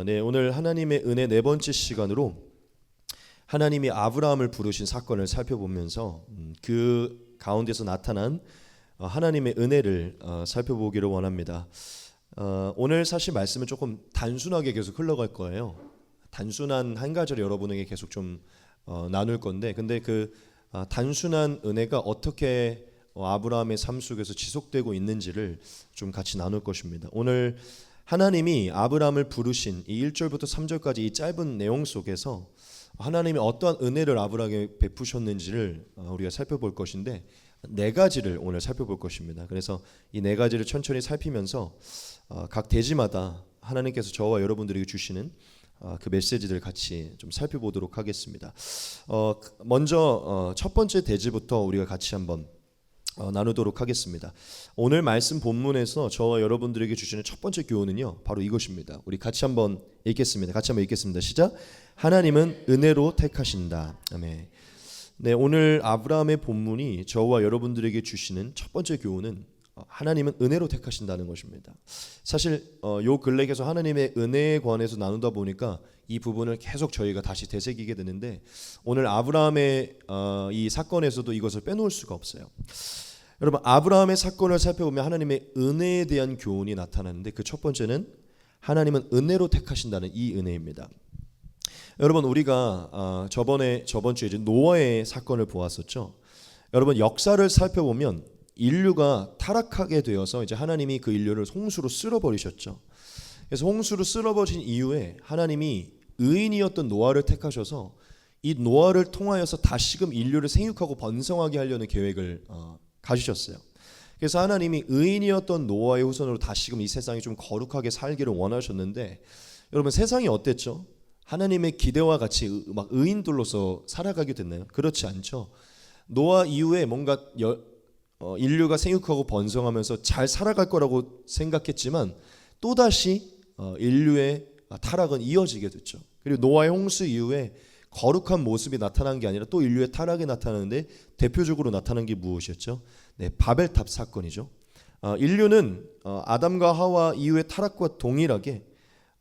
네, 오늘 하나님의 은혜 네 번째 시간으로 하나님이 아브라함을 부르신 사건을 살펴보면서 그 가운데서 나타난 하나님의 은혜를 살펴보기를 원합니다. 오늘 사실 말씀은 조금 단순하게 계속 흘러갈 거예요. 단순한 한 가지를 여러분에게 계속 좀 나눌 건데, 근데 그 단순한 은혜가 어떻게 아브라함의 삶 속에서 지속되고 있는지를 좀 같이 나눌 것입니다. 오늘 하나님이 아브라함을 부르신 이 1절부터 3절까지 이 짧은 내용 속에서 하나님이 어떠한 은혜를 아브라함에게 베푸셨는지를 우리가 살펴볼 것인데, 네 가지를 오늘 살펴볼 것입니다. 그래서 이 네 가지를 천천히 살피면서 각 대지마다 하나님께서 저와 여러분들에게 주시는 그 메시지들을 같이 좀 살펴보도록 하겠습니다. 먼저 첫 번째 대지부터 우리가 같이 한번 나누도록 하겠습니다. 오늘 말씀 본문에서 저와 여러분들에게 주시는 첫 번째 교훈은요, 바로 이것입니다. 우리 같이 한번 읽겠습니다. 같이 한번 읽겠습니다. 시작. 하나님은 은혜로 택하신다. 아멘. 네, 오늘 아브라함의 본문이 저와 여러분들에게 주시는 첫 번째 교훈은 하나님은 은혜로 택하신다는 것입니다. 사실 요 근래 계속 하나님의 은혜에 관해서 나누다 보니까 이 부분을 계속 저희가 다시 되새기게 되는데, 오늘 아브라함의 이 사건에서도 이것을 빼놓을 수가 없어요. 여러분, 아브라함의 사건을 살펴보면 하나님의 은혜에 대한 교훈이 나타나는데, 그 첫 번째는 하나님은 은혜로 택하신다는 이 은혜입니다. 여러분, 우리가 저번 주에 이제 노아의 사건을 보았었죠. 여러분, 역사를 살펴보면 인류가 타락하게 되어서 이제 하나님이 그 인류를 홍수로 쓸어버리셨죠. 그래서 홍수로 쓸어버린 이후에 하나님이 의인이었던 노아를 택하셔서 이 노아를 통하여서 다시금 인류를 생육하고 번성하게 하려는 계획을 가지셨어요. 그래서 하나님이 의인이었던 노아의 후손으로 다시금 이 세상이 좀 거룩하게 살기를 원하셨는데, 여러분, 세상이 어땠죠? 하나님의 기대와 같이 막 의인들로서 살아가게 됐나요? 그렇지 않죠. 노아 이후에 뭔가 인류가 생육하고 번성하면서 잘 살아갈 거라고 생각했지만 또다시 인류의 타락은 이어지게 됐죠. 그리고 노아의 홍수 이후에 거룩한 모습이 나타난 게 아니라 또 인류의 타락이 나타나는데, 대표적으로 나타난 게 무엇이었죠? 네, 바벨탑 사건이죠. 인류는 아담과 하와 이후의 타락과 동일하게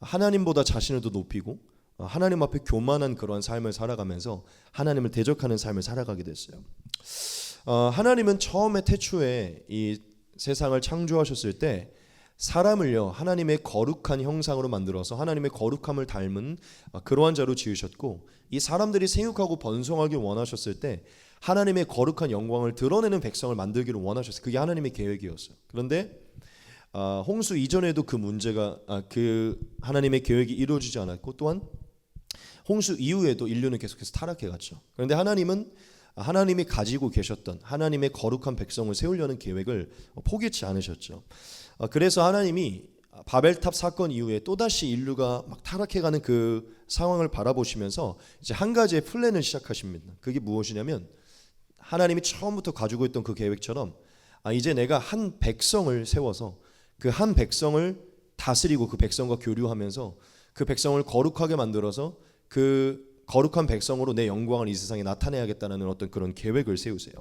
하나님보다 자신을 더 높이고 하나님 앞에 교만한 그러한 삶을 살아가면서 하나님을 대적하는 삶을 살아가게 됐어요. 하나님은 처음에 태초에 이 세상을 창조하셨을 때 사람을요, 하나님의 거룩한 형상으로 만들어서 하나님의 거룩함을 닮은 그러한 자로 지으셨고, 이 사람들이 생육하고 번성하기 원하셨을 때 하나님의 거룩한 영광을 드러내는 백성을 만들기를 원하셨어요. 그게 하나님의 계획이었어요. 그런데 홍수 이전에도 그 문제가 그 하나님의 계획이 이루어지지 않았고, 또한 홍수 이후에도 인류는 계속해서 타락해갔죠. 그런데 하나님은 하나님이 가지고 계셨던 하나님의 거룩한 백성을 세우려는 계획을 포기치 않으셨죠. 그래서 하나님이 바벨탑 사건 이후에 또다시 인류가 막 타락해가는 그 상황을 바라보시면서 이제 한 가지의 플랜을 시작하십니다. 그게 무엇이냐면, 하나님이 처음부터 가지고 있던 그 계획처럼 이제 내가 한 백성을 세워서 그 한 백성을 다스리고 그 백성과 교류하면서 그 백성을 거룩하게 만들어서 그 거룩한 백성으로 내 영광을 이 세상에 나타내야겠다는 어떤 그런 계획을 세우세요.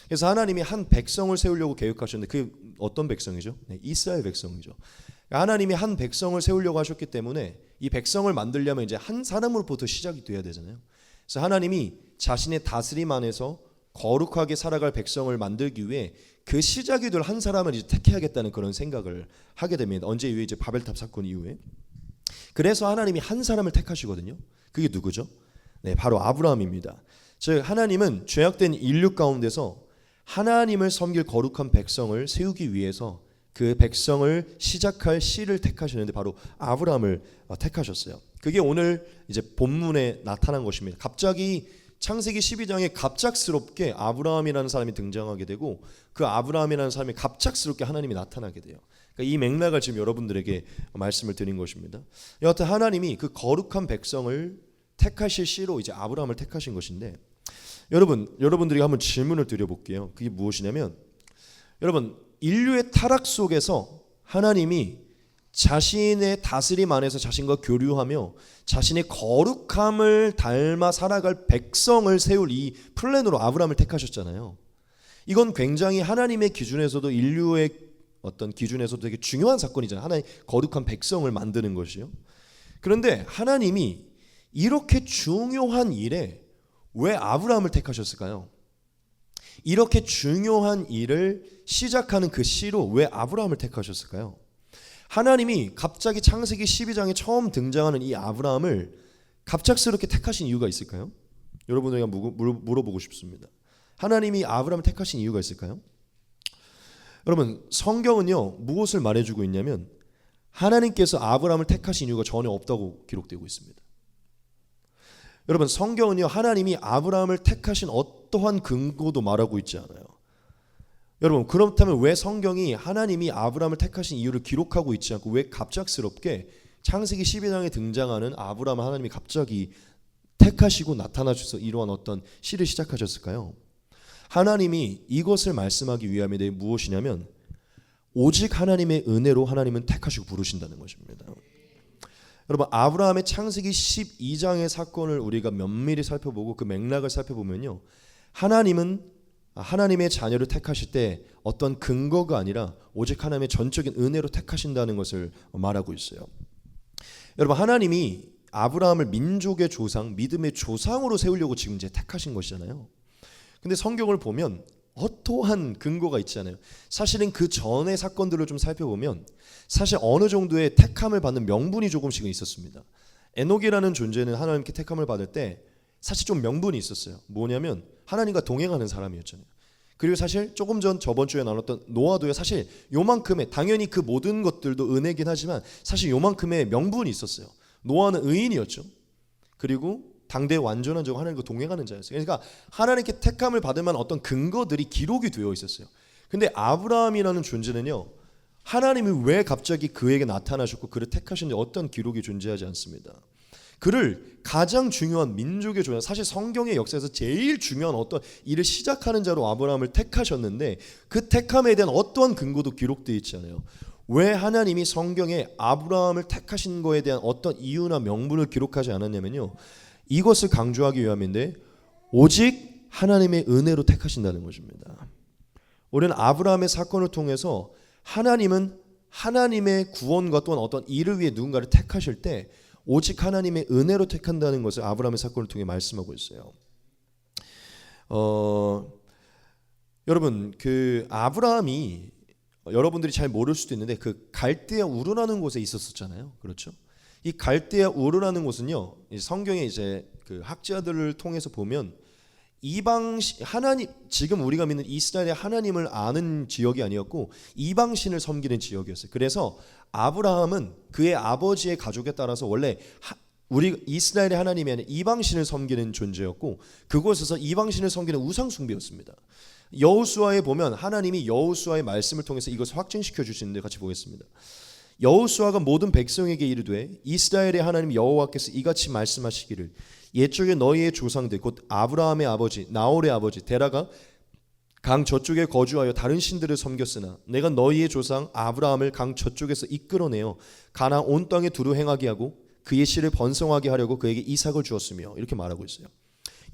그래서 하나님이 한 백성을 세우려고 계획하셨는데, 그 어떤 백성이죠? 네, 이스라엘 백성이죠. 하나님이 한 백성을 세우려고 하셨기 때문에 이 백성을 만들려면 이제 한 사람으로부터 시작이 돼야 되잖아요. 그래서 하나님이 자신의 다스림 안에서 거룩하게 살아갈 백성을 만들기 위해 그 시작이 될 한 사람을 이제 택해야겠다는 그런 생각을 하게 됩니다. 언제 이후에? 이제 바벨탑 사건 이후에. 그래서 하나님이 한 사람을 택하시거든요. 그게 누구죠? 네, 바로 아브라함입니다. 즉, 하나님은 죄악된 인류 가운데서 하나님을 섬길 거룩한 백성을 세우기 위해서 그 백성을 시작할 씨를 택하셨는데, 바로 아브라함을 택하셨어요. 그게 오늘 이제 본문에 나타난 것입니다. 갑자기 창세기 12장에 갑작스럽게 아브라함이라는 사람이 등장하게 되고, 그 아브라함이라는 사람이 갑작스럽게 하나님이 나타나게 돼요. 그러니까 이 맥락을 지금 여러분들에게 말씀을 드린 것입니다. 여하튼 하나님이 그 거룩한 백성을 택하실 씨로 이제 아브라함을 택하신 것인데, 여러분들에게 한번 질문을 드려볼게요. 그게 무엇이냐면, 여러분, 인류의 타락 속에서 하나님이 자신의 다스림 안에서 자신과 교류하며 자신의 거룩함을 닮아 살아갈 백성을 세울 이 플랜으로 아브라함을 택하셨잖아요. 이건 굉장히 하나님의 기준에서도, 인류의 어떤 기준에서도 되게 중요한 사건이잖아요. 하나의 거룩한 백성을 만드는 것이요. 그런데 하나님이 이렇게 중요한 일에 왜 아브라함을 택하셨을까요? 이렇게 중요한 일을 시작하는 그 시로 왜 아브라함을 택하셨을까요? 하나님이 갑자기 창세기 12장에 처음 등장하는 이 아브라함을 갑작스럽게 택하신 이유가 있을까요? 여러분에게 물어보고 싶습니다. 하나님이 아브라함을 택하신 이유가 있을까요? 여러분, 성경은요 무엇을 말해주고 있냐면 하나님께서 아브라함을 택하신 이유가 전혀 없다고 기록되고 있습니다. 여러분, 성경은요 하나님이 아브라함을 택하신 어떠한 근거도 말하고 있지 않아요. 여러분, 그렇다면 왜 성경이 하나님이 아브라함을 택하신 이유를 기록하고 있지 않고 왜 갑작스럽게 창세기 12장에 등장하는 아브라함을 하나님이 갑자기 택하시고 나타나셔서 이러한 어떤 시를 시작하셨을까요? 하나님이 이것을 말씀하기 위함이 무엇이냐면 오직 하나님의 은혜로 하나님은 택하시고 부르신다는 것입니다. 여러분, 아브라함의 창세기 12장의 사건을 우리가 면밀히 살펴보고 그 맥락을 살펴보면요, 하나님은 하나님의 자녀를 택하실 때 어떤 근거가 아니라 오직 하나님의 전적인 은혜로 택하신다는 것을 말하고 있어요. 여러분, 하나님이 아브라함을 민족의 조상, 믿음의 조상으로 세우려고 지금 이제 택하신 것이잖아요. 근데 성경을 보면 어떠한 근거가 있잖아요. 사실은 그 전의 사건들을 좀 살펴보면 사실 어느 정도의 택함을 받는 명분이 조금씩은 있었습니다. 에녹이라는 존재는 하나님께 택함을 받을 때 사실 좀 명분이 있었어요. 뭐냐면 하나님과 동행하는 사람이었잖아요. 그리고 사실 조금 전 저번 주에 나눴던 노아도요, 사실 요만큼의, 당연히 그 모든 것들도 은혜긴 하지만 사실 요만큼의 명분이 있었어요. 노아는 의인이었죠. 그리고 당대의 완전한 자고 하나님과 동행하는 자였어요. 그러니까 하나님께 택함을 받을 만한 어떤 근거들이 기록이 되어 있었어요. 근데 아브라함이라는 존재는요, 하나님이 왜 갑자기 그에게 나타나셨고 그를 택하셨는지 어떤 기록이 존재하지 않습니다. 그를 가장 중요한 민족의 조상, 사실 성경의 역사에서 제일 중요한 어떤 일을 시작하는 자로 아브라함을 택하셨는데 그 택함에 대한 어떠한 근거도 기록되어 있지 않아요. 왜 하나님이 성경에 아브라함을 택하신 거에 대한 어떤 이유나 명분을 기록하지 않았냐면요, 이것을 강조하기 위함인데 오직 하나님의 은혜로 택하신다는 것입니다. 우리는 아브라함의 사건을 통해서 하나님은 하나님의 구원과 또한 어떤 일을 위해 누군가를 택하실 때 오직 하나님의 은혜로 택한다는 것을 아브라함의 사건을 통해 말씀하고 있어요. 여러분, 그 아브라함이 여러분들이 잘 모를 수도 있는데 그 갈대아 우르라는 곳에 있었잖아요. 그렇죠? 이 갈대아 우르라는 곳은요, 성경에 이제 그 학자들을 통해서 보면 하나님, 지금 우리가 믿는 이스라엘의 하나님을 아는 지역이 아니었고 이방신을 섬기는 지역이었어요. 그래서 아브라함은 그의 아버지의 가족에 따라서 원래 우리 이스라엘의 하나님이 아니라 이방신을 섬기는 존재였고 그곳에서 이방신을 섬기는 우상 숭배였습니다. 여호수아에 보면 하나님이 여호수아의 말씀을 통해서 이것을 확증시켜 주시는데 같이 보겠습니다. 여호수아가 모든 백성에게 이르되 이스라엘의 하나님 여호와께서 이같이 말씀하시기를 옛적에 너희의 조상들 곧 아브라함의 아버지 나홀의 아버지 데라가 강 저쪽에 거주하여 다른 신들을 섬겼으나 내가 너희의 조상 아브라함을 강 저쪽에서 이끌어내어 가나안 온 땅에 두루 행하게 하고 그의 씨를 번성하게 하려고 그에게 이삭을 주었으며 이렇게 말하고 있어요.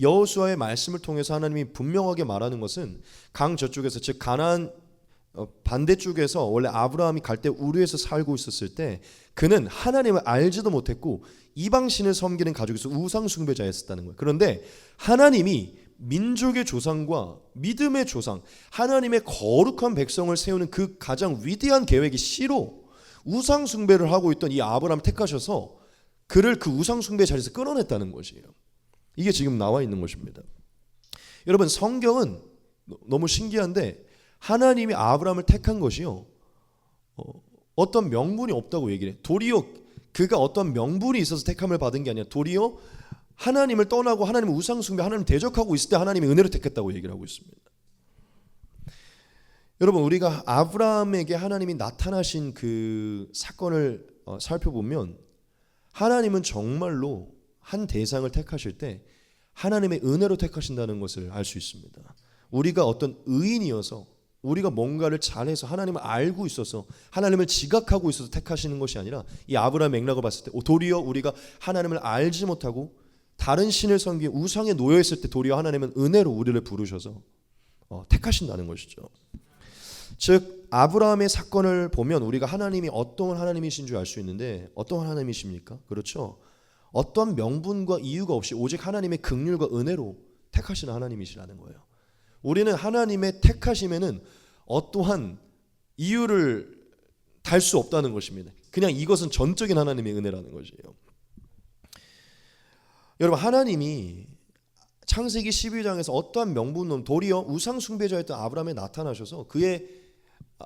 여호수아의 말씀을 통해서 하나님이 분명하게 말하는 것은 강 저쪽에서 즉 가나안 반대쪽에서 원래 아브라함이 갈대 우르에서 살고 있었을 때 그는 하나님을 알지도 못했고 이방신을 섬기는 가족에서 우상 숭배자였었다는 거예요. 그런데 하나님이 민족의 조상과 믿음의 조상, 하나님의 거룩한 백성을 세우는 그 가장 위대한 계획이 시로 우상 숭배를 하고 있던 이 아브라함을 택하셔서 그를 그 우상 숭배 자리에서 끌어냈다는 것이에요. 이게 지금 나와 있는 것입니다. 여러분, 성경은 너무 신기한데 하나님이 아브라함을 택한 것이요, 어떤 명분이 없다고 얘기를 해. 도리어 그가 어떤 명분이 있어서 택함을 받은 게 아니라 도리어 하나님을 떠나고 하나님을 우상 숭배, 하나님 대적하고 있을 때 하나님이 은혜로 택했다고 얘기를 하고 있습니다. 여러분, 우리가 아브라함에게 하나님이 나타나신 그 사건을 살펴보면 하나님은 정말로 한 대상을 택하실 때 하나님의 은혜로 택하신다는 것을 알 수 있습니다. 우리가 어떤 의인이어서 우리가 뭔가를 잘해서 하나님을 알고 있어서 하나님을 지각하고 있어서 택하시는 것이 아니라 이 아브라함의 맥락을 봤을 때 도리어 우리가 하나님을 알지 못하고 다른 신을 섬기고 우상에 놓여있을 때 도리어 하나님은 은혜로 우리를 부르셔서 택하신다는 것이죠. 즉 아브라함의 사건을 보면 우리가 하나님이 어떤 하나님이신 줄 알 수 있는데 어떤 하나님이십니까? 그렇죠. 어떤 명분과 이유가 없이 오직 하나님의 긍휼과 은혜로 택하시는 하나님이시라는 거예요. 우리는 하나님의 택하심에는 어떠한 이유를 달 수 없다는 것입니다. 그냥 이것은 전적인 하나님의 은혜라는 것이에요. 여러분, 하나님이 창세기 12장에서 어떠한 명분론, 도리어 우상 숭배자였던 아브라함에 나타나셔서 그의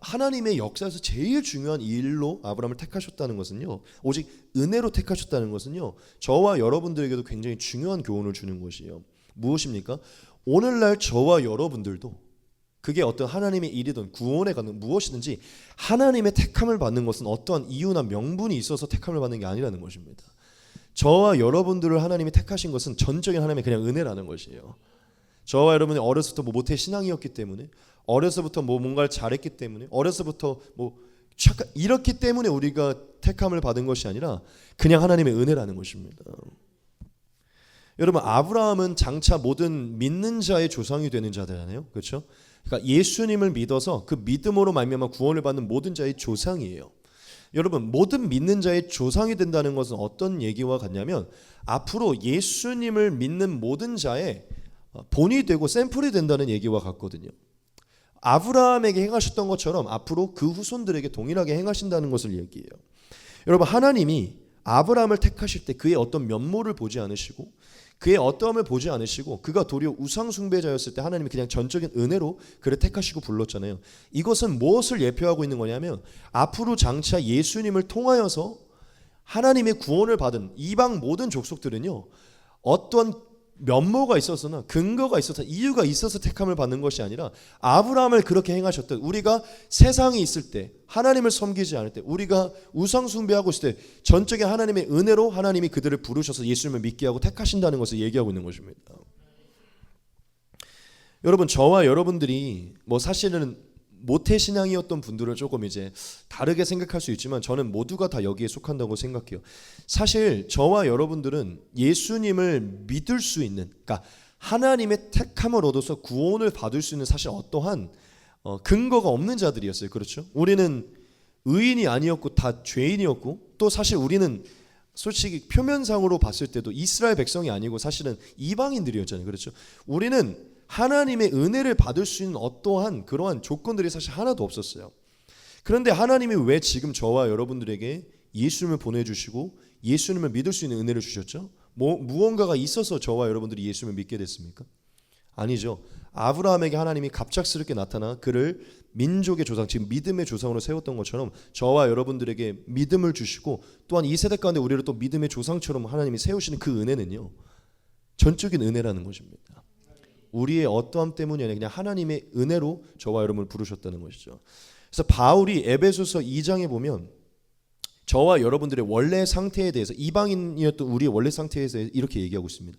하나님의 역사에서 제일 중요한 일로 아브라함을 택하셨다는 것은요, 오직 은혜로 택하셨다는 것은요, 저와 여러분들에게도 굉장히 중요한 교훈을 주는 것이에요. 무엇입니까? 오늘날 저와 여러분들도 그게 어떤 하나님의 일이든 구원에 가는 무엇이든지 하나님의 택함을 받는 것은 어떠한 이유나 명분이 있어서 택함을 받는 게 아니라는 것입니다. 저와 여러분들을 하나님이 택하신 것은 전적인 하나님의 그냥 은혜라는 것이에요. 저와 여러분이 어렸을 때부터 모태 신앙이었기 때문에, 어려서부터 뭔가를 잘했기 때문에, 어려서부터 이렇기 때문에 우리가 택함을 받은 것이 아니라 그냥 하나님의 은혜라는 것입니다. 여러분, 아브라함은 장차 모든 믿는 자의 조상이 되는 자잖아요, 그렇죠? 그러니까 예수님을 믿어서 그 믿음으로 말미암아 구원을 받는 모든 자의 조상이에요. 여러분, 모든 믿는 자의 조상이 된다는 것은 어떤 얘기와 같냐면 앞으로 예수님을 믿는 모든 자의 본이 되고 샘플이 된다는 얘기와 같거든요. 아브라함에게 행하셨던 것처럼 앞으로 그 후손들에게 동일하게 행하신다는 것을 얘기해요. 여러분, 하나님이 아브라함을 택하실 때 그의 어떤 면모를 보지 않으시고 그의 어떠함을 보지 않으시고 그가 도리어 우상 숭배자였을 때 하나님이 그냥 전적인 은혜로 그를 택하시고 불렀잖아요. 이것은 무엇을 예표하고 있는 거냐면 앞으로 장차 예수님을 통하여서 하나님의 구원을 받은 이방 모든 족속들은요, 어떤 면모가 있어서나 근거가 있어서 이유가 있어서 택함을 받는 것이 아니라 아브라함을 그렇게 행하셨던, 우리가 세상에 있을 때 하나님을 섬기지 않을 때 우리가 우상 숭배하고 있을 때 전적인 하나님의 은혜로 하나님이 그들을 부르셔서 예수님을 믿게 하고 택하신다는 것을 얘기하고 있는 것입니다. 여러분, 저와 여러분들이 사실은 모태신앙이었던 분들은 조금 이제 다르게 생각할 수 있지만 저는 모두가 다 여기에 속한다고 생각해요. 사실 저와 여러분들은 예수님을 믿을 수 있는, 그러니까 하나님의 택함을 얻어서 구원을 받을 수 있는 사실 어떠한 근거가 없는 자들이었어요. 그렇죠? 우리는 의인이 아니었고 다 죄인이었고, 또 사실 우리는 솔직히 표면상으로 봤을 때도 이스라엘 백성이 아니고 사실은 이방인들이었잖아요. 그렇죠? 우리는 하나님의 은혜를 받을 수 있는 어떠한 그러한 조건들이 사실 하나도 없었어요. 그런데 하나님이 왜 지금 저와 여러분들에게 예수님을 보내주시고 예수님을 믿을 수 있는 은혜를 주셨죠? 무언가가 있어서 저와 여러분들이 예수님을 믿게 됐습니까? 아니죠. 아브라함에게 하나님이 갑작스럽게 나타나 그를 민족의 조상, 지금 믿음의 조상으로 세웠던 것처럼 저와 여러분들에게 믿음을 주시고 또한 이 세대 가운데 우리를 또 믿음의 조상처럼 하나님이 세우시는 그 은혜는요, 전적인 은혜라는 것입니다. 우리의 어떠함 때문이 아니라 그냥 하나님의 은혜로 저와 여러분을 부르셨다는 것이죠. 그래서 바울이 에베소서 2장에 보면 저와 여러분들의 원래 상태에 대해서, 이방인이었던 우리의 원래 상태에 대해서 이렇게 얘기하고 있습니다.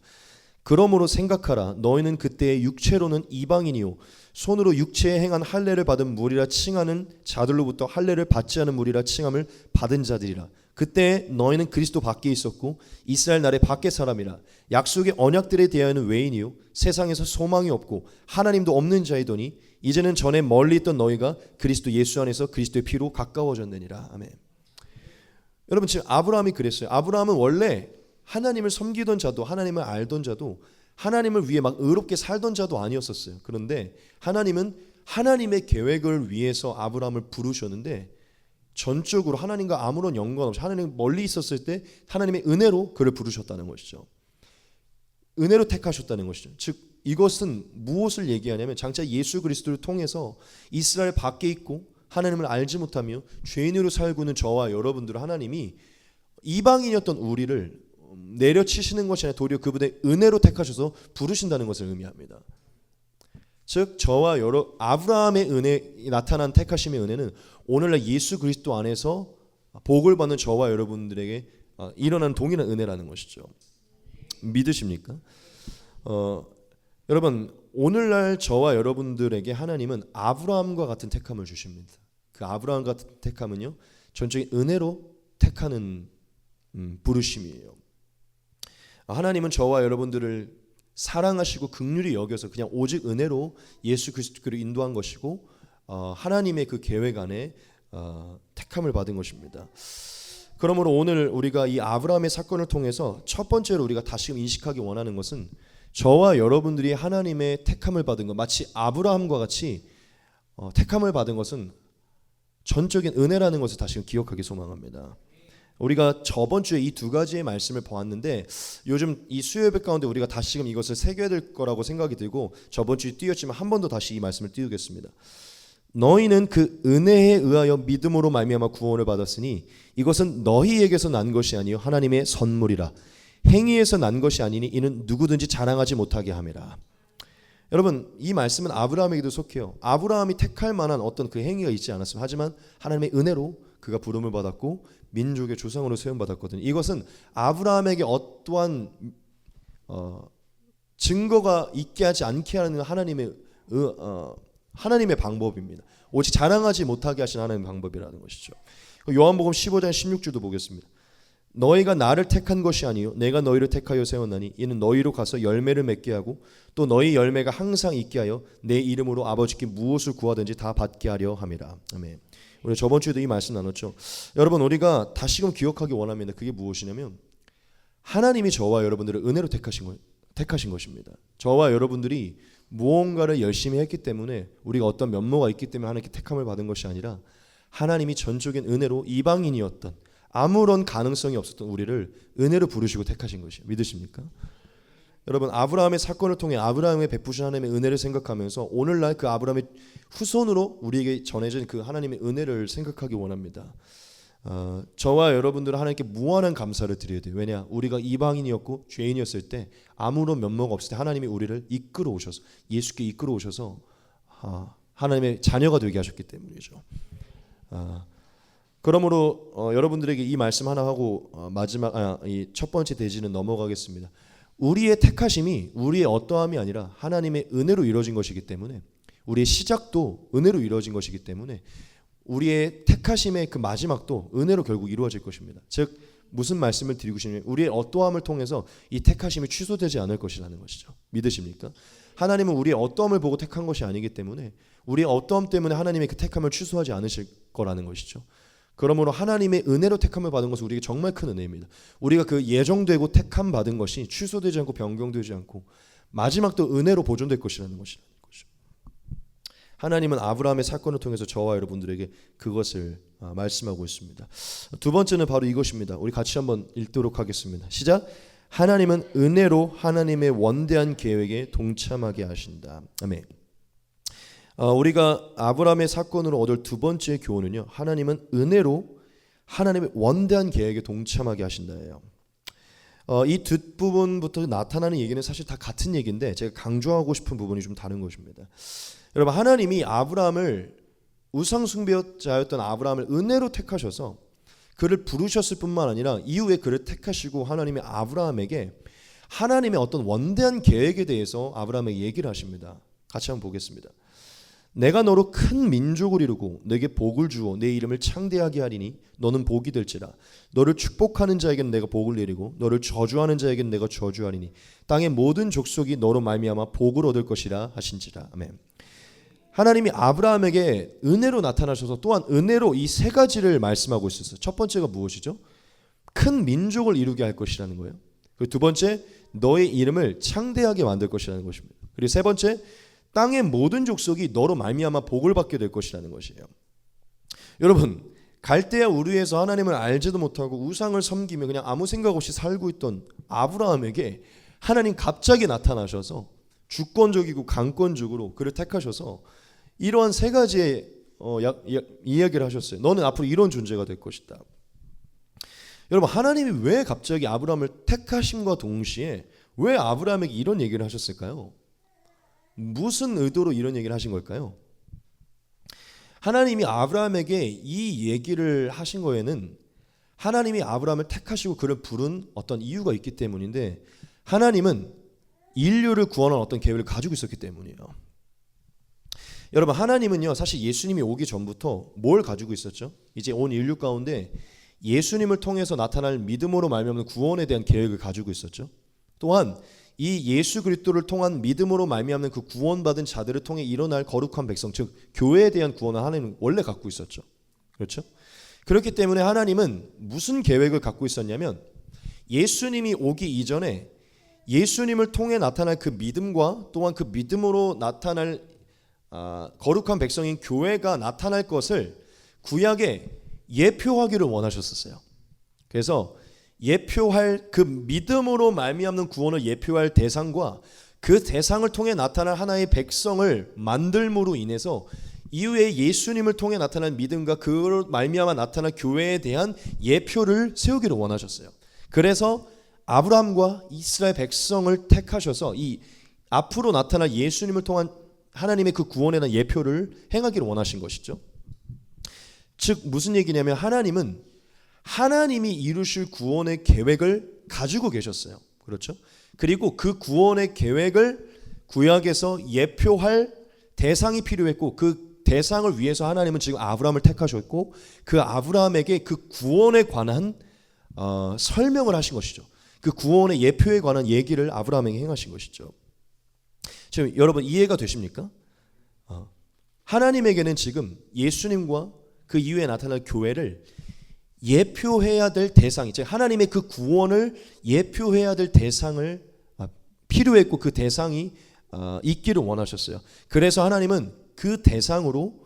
그러므로 생각하라. 너희는 그때 육체로는 이방인이요 손으로 육체에 행한 할례를 받은 무리라 칭하는 자들로부터 할례를 받지 않은 무리라 칭함을 받은 자들이라. 그때 너희는 그리스도 밖에 있었고 이스라엘 나라의 밖의 사람이라. 약속의 언약들에 대하여는 외인이요 세상에서 소망이 없고 하나님도 없는 자이더니 이제는 전에 멀리 있던 너희가 그리스도 예수 안에서 그리스도의 피로 가까워졌느니라. 아멘. 여러분, 지금 아브라함이 그랬어요. 아브라함은 원래 하나님을 섬기던 자도 하나님을 알던 자도 하나님을 위해 막 의롭게 살던 자도 아니었었어요. 그런데 하나님은 하나님의 계획을 위해서 아브라함을 부르셨는데 전적으로 하나님과 아무런 연관 없이 하나님 멀리 있었을 때 하나님의 은혜로 그를 부르셨다는 것이죠. 은혜로 택하셨다는 것이죠. 즉 이것은 무엇을 얘기하냐면 장차 예수 그리스도를 통해서 이스라엘 밖에 있고 하나님을 알지 못하며 죄인으로 살고 있는 저와 여러분들을 하나님이 이방인이었던 우리를 내려치시는 것이 아니라 도리어 그분의 은혜로 택하셔서 부르신다는 것을 의미합니다. 즉 저와 아브라함의 은혜, 나타난 택하심의 은혜는 오늘날 예수 그리스도 안에서 복을 받는 저와 여러분들에게 일어나는 동일한 은혜라는 것이죠. 믿으십니까? 여러분, 오늘날 저와 여러분들에게 하나님은 아브라함과 같은 택함을 주십니다. 그 아브라함 같은 택함은요, 전적인 은혜로 택하는 부르심이에요. 하나님은 저와 여러분들을 사랑하시고 긍휼히 여겨서 그냥 오직 은혜로 예수 그리스도로 인도한 것이고, 하나님의 그 계획 안에 택함을 받은 것입니다. 그러므로 오늘 우리가 이 아브라함의 사건을 통해서 첫 번째로 우리가 다시금 인식하기 원하는 것은 저와 여러분들이 하나님의 택함을 받은 것, 마치 아브라함과 같이 택함을 받은 것은 전적인 은혜라는 것을 다시금 기억하기 소망합니다. 우리가 저번 주에 이 두 가지의 말씀을 보았는데 요즘 이 수요 예배 가운데 우리가 다시금 이것을 새겨야 될 거라고 생각이 들고 저번 주에 띄웠지만 한 번 더 다시 이 말씀을 띄우겠습니다. 너희는 그 은혜에 의하여 믿음으로 말미암아 구원을 받았으니 이것은 너희에게서 난 것이 아니요 하나님의 선물이라. 행위에서 난 것이 아니니 이는 누구든지 자랑하지 못하게 함이라. 여러분, 이 말씀은 아브라함에게도 속해요. 아브라함이 택할 만한 어떤 그 행위가 있지 않았습니다. 하지만 하나님의 은혜로 그가 부름을 받았고 민족의 조상으로 세움받았거든요. 이것은 아브라함에게 어떠한 증거가 있게 하지 않게 하는 하나님의 방법입니다. 오직 자랑하지 못하게 하신 하나님의 방법이라는 것이죠. 요한복음 15장 16절도 보겠습니다. 너희가 나를 택한 것이 아니요 내가 너희를 택하여 세웠나니 이는 너희로 가서 열매를 맺게 하고 또 너희 열매가 항상 있게 하여 내 이름으로 아버지께 무엇을 구하든지 다 받게 하려 함이라. 아멘. 우리 저번 주에도 이 말씀 나눴죠. 여러분, 우리가 다시금 기억하기 원합니다. 그게 무엇이냐면 하나님이 저와 여러분들을 은혜로 택하신 것입니다. 저와 여러분들이 무언가를 열심히 했기 때문에 우리가 어떤 면모가 있기 때문에 하나님께 택함을 받은 것이 아니라 하나님이 전적인 은혜로 이방인이었던 아무런 가능성이 없었던 우리를 은혜로 부르시고 택하신 것이에요. 믿으십니까? 여러분, 아브라함의 사건을 통해 아브라함의 베푸신 하나님의 은혜를 생각하면서 오늘날 그 아브라함의 후손으로 우리에게 전해진 그 하나님의 은혜를 생각하기 원합니다. 저와 여러분들은 하나님께 무한한 감사를 드려야 돼요. 왜냐? 우리가 이방인이었고 죄인이었을 때 아무런 면모가 없을 때 하나님이 우리를 이끌어 오셔서 예수께 이끌어 오셔서 하나님의 자녀가 되게 하셨기 때문이죠. 그러므로 여러분들에게 이 말씀 하나 하고 이 첫 번째 대지는 넘어가겠습니다. 우리의 택하심이 우리의 어떠함이 아니라 하나님의 은혜로 이루어진 것이기 때문에 우리의 시작도 은혜로 이루어진 것이기 때문에 우리의 택하심의 그 마지막도 은혜로 결국 이루어질 것입니다. 즉 무슨 말씀을 드리고 싶냐면 우리의 어떠함을 통해서 이 택하심이 취소되지 않을 것이라는 것이죠. 믿으십니까? 하나님은 우리의 어떠함을 보고 택한 것이 아니기 때문에 우리의 어떠함 때문에 하나님의 그 택함을 취소하지 않으실 거라는 것이죠. 그러므로 하나님의 은혜로 택함을 받은 것은 우리에게 정말 큰 은혜입니다. 우리가 그 예정되고 택함 받은 것이 취소되지 않고 변경되지 않고 마지막도 은혜로 보존될 것이라는 것이라는 거죠. 하나님은 아브라함의 사건을 통해서 저와 여러분들에게 그것을 말씀하고 있습니다. 두 번째는 바로 이것입니다. 우리 같이 한번 읽도록 하겠습니다. 시작. 하나님은 은혜로 하나님의 원대한 계획에 동참하게 하신다. 아멘. 우리가 아브라함의 사건으로 얻을 두 번째 교훈은요, 하나님은 은혜로 하나님의 원대한 계획에 동참하게 하신다예요. 이 뒷부분부터 나타나는 얘기는 사실 다 같은 얘기인데 제가 강조하고 싶은 부분이 좀 다른 것입니다. 여러분, 하나님이 아브라함을 우상숭배자였던 아브라함을 은혜로 택하셔서 그를 부르셨을 뿐만 아니라 이후에 그를 택하시고 하나님의 아브라함에게 하나님의 어떤 원대한 계획에 대해서 아브라함에게 얘기를 하십니다. 같이 한번 보겠습니다. 내가 너로 큰 민족을 이루고 내게 복을 주어 내 이름을 창대하게 하리니 너는 복이 될지라. 너를 축복하는 자에게는 내가 복을 내리고 너를 저주하는 자에게는 내가 저주하리니 땅의 모든 족속이 너로 말미암아 복을 얻을 것이라 하신지라. 아멘. 하나님이 아브라함에게 은혜로 나타나셔서 또한 은혜로 이 세 가지를 말씀하고 있었어요. 첫 번째가 무엇이죠? 큰 민족을 이루게 할 것이라는 거예요. 그리고 두 번째, 너의 이름을 창대하게 만들 것이라는 것입니다. 그리고 세 번째, 땅의 모든 족속이 너로 말미암아 복을 받게 될 것이라는 것이에요. 여러분, 갈대아 우르에서 하나님을 알지도 못하고 우상을 섬기며 그냥 아무 생각 없이 살고 있던 아브라함에게 하나님 갑자기 나타나셔서 주권적이고 강권적으로 그를 택하셔서 이러한 세 가지의 이야기를 하셨어요. 너는 앞으로 이런 존재가 될 것이다. 여러분, 하나님이 왜 갑자기 아브라함을 택하심과 동시에 왜 아브라함에게 이런 얘기를 하셨을까요? 무슨 의도로 이런 얘기를 하신 걸까요? 하나님이 아브라함에게 이 얘기를 하신 거에는 하나님이 아브라함을 택하시고 그를 부른 어떤 이유가 있기 때문인데, 하나님은 인류를 구원한 어떤 계획을 가지고 있었기 때문이에요. 여러분, 하나님은요, 사실 예수님이 오기 전부터 뭘 가지고 있었죠? 이제 온 인류 가운데 예수님을 통해서 나타날 믿음으로 말미암는 구원에 대한 계획을 가지고 있었죠. 또한 이 예수 그리스도를 통한 믿음으로 말미암는 그 구원받은 자들을 통해 일어날 거룩한 백성, 즉 교회에 대한 구원을 하나님은 원래 갖고 있었죠. 그렇죠? 그렇기 때문에 하나님은 무슨 계획을 갖고 있었냐면 예수님이 오기 이전에 예수님을 통해 나타날 그 믿음과 또한 그 믿음으로 나타날 거룩한 백성인 교회가 나타날 것을 구약에 예표하기를 원하셨었어요. 그래서 예표할 그 믿음으로 말미암는 구원을 예표할 대상과 그 대상을 통해 나타날 하나의 백성을 만들므로 인해서 이후에 예수님을 통해 나타날 믿음과 그로 말미암아 나타날 교회에 대한 예표를 세우기를 원하셨어요. 그래서 아브라함과 이스라엘 백성을 택하셔서 이 앞으로 나타날 예수님을 통한 하나님의 그 구원에 대한 예표를 행하기를 원하신 것이죠. 즉 무슨 얘기냐면 하나님은 하나님이 이루실 구원의 계획을 가지고 계셨어요. 그렇죠? 그리고 그 구원의 계획을 구약에서 예표할 대상이 필요했고 그 대상을 위해서 하나님은 지금 아브라함을 택하셨고 그 아브라함에게 그 구원에 관한 설명을 하신 것이죠. 그 구원의 예표에 관한 얘기를 아브라함에게 행하신 것이죠. 지금 여러분 이해가 되십니까? 하나님에게는 지금 예수님과 그 이후에 나타날 교회를 예표해야 될 대상이, 즉 하나님의 그 구원을 예표해야 될 대상을 필요했고 그 대상이 있기를 원하셨어요. 그래서 하나님은 그 대상으로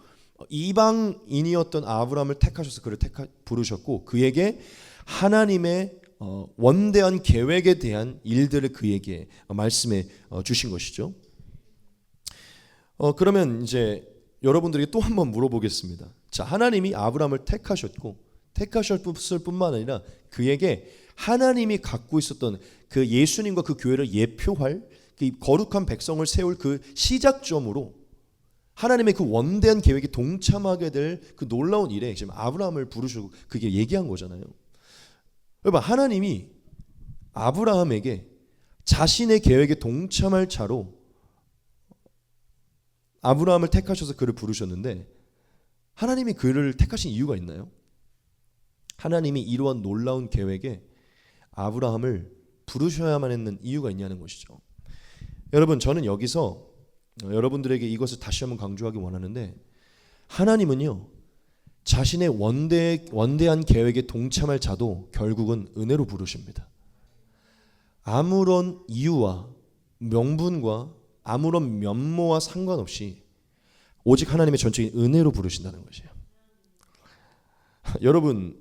이방인이었던 아브라함을 택하셔서 그를 부르셨고 그에게 하나님의 원대한 계획에 대한 일들을 그에게 말씀해 주신 것이죠. 그러면 이제 여러분들에게 또 한번 물어보겠습니다. 자, 하나님이 아브라함을 택하셨을 뿐만 아니라 그에게 하나님이 갖고 있었던 그 예수님과 그 교회를 예표할 그 거룩한 백성을 세울 그 시작점으로 하나님의 그 원대한 계획에 동참하게 될 그 놀라운 일에 지금 아브라함을 부르시고 그게 얘기한 거잖아요. 여러분 하나님이 아브라함에게 자신의 계획에 동참할 자로 아브라함을 택하셔서 그를 부르셨는데 하나님이 그를 택하신 이유가 있나요? 하나님이 이러한 놀라운 계획에 아브라함을 부르셔야만 했는 이유가 있냐는 것이죠. 여러분 저는 여기서 여러분들에게 이것을 다시 한번 강조하기 원하는데 하나님은요 자신의 원대한 계획에 동참할 자도 결국은 은혜로 부르십니다. 아무런 이유와 명분과 아무런 면모와 상관없이 오직 하나님의 전적인 은혜로 부르신다는 것이에요. 여러분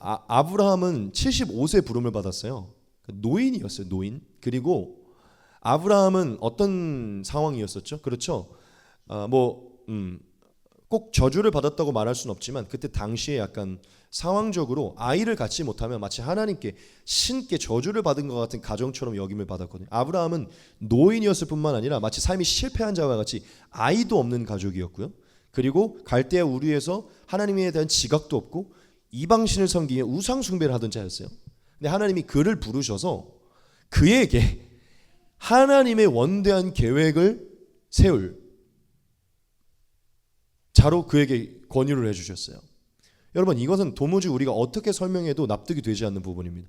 아브라함은 75세 부름을 받았어요. 노인이었어요. 노인. 그리고 아브라함은 어떤 상황이었었죠? 그렇죠. 꼭 저주를 받았다고 말할 수는 없지만 그때 당시에 약간 상황적으로 아이를 갖지 못하면 마치 하나님께 신께 저주를 받은 것 같은 가정처럼 여김을 받았거든요. 아브라함은 노인이었을 뿐만 아니라 마치 삶이 실패한 자와 같이 아이도 없는 가족이었고요. 그리고 갈대아 우르에서 하나님에 대한 지각도 없고 이방신을 섬기며 우상 숭배를 하던 자였어요. 근데 하나님이 그를 부르셔서 그에게 하나님의 원대한 계획을 세울 자로 그에게 권유를 해주셨어요. 여러분 이것은 도무지 우리가 어떻게 설명해도 납득이 되지 않는 부분입니다.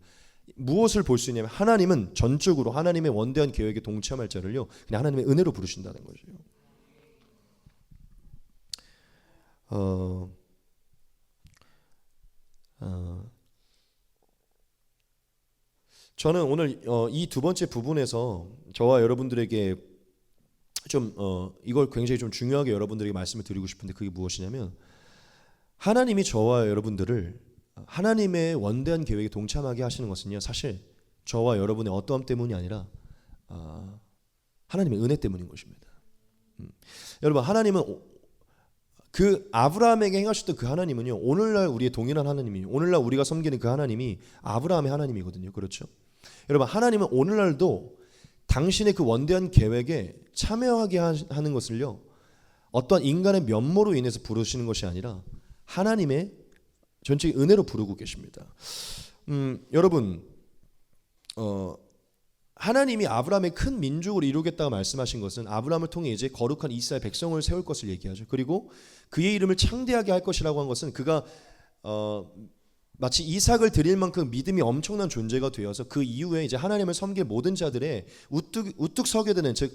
무엇을 볼 수 있냐면 하나님은 전적으로 하나님의 원대한 계획에 동참할 자를요 그냥 하나님의 은혜로 부르신다는 거죠. 저는 오늘 이 두 번째 부분에서 저와 여러분들에게 좀 이걸 굉장히 좀 중요하게 여러분들에게 말씀을 드리고 싶은데 그게 무엇이냐면 하나님이 저와 여러분들을 하나님의 원대한 계획에 동참하게 하시는 것은요 사실 저와 여러분의 어떠함 때문이 아니라 하나님의 은혜 때문인 것입니다. 여러분 하나님은 그 아브라함에게 행하셨던 그 하나님은요 오늘날 우리의 동일한 하나님이 오늘날 우리가 섬기는 그 하나님이 아브라함의 하나님이거든요. 그렇죠? 여러분 하나님은 오늘날도 당신의 그 원대한 계획에 참여하게 하는 것을요 어떠한 인간의 면모로 인해서 부르시는 것이 아니라 하나님의 전적인 은혜로 부르고 계십니다. 여러분 하나님이 아브라함의 큰 민족을 이루겠다고 말씀하신 것은 아브라함을 통해 이제 거룩한 이스라엘 백성을 세울 것을 얘기하죠. 그리고 그의 이름을 창대하게 할 것이라고 한 것은 그가 마치 이삭을 드릴 만큼 믿음이 엄청난 존재가 되어서 그 이후에 이제 하나님을 섬길 모든 자들의 우뚝 서게 되는, 즉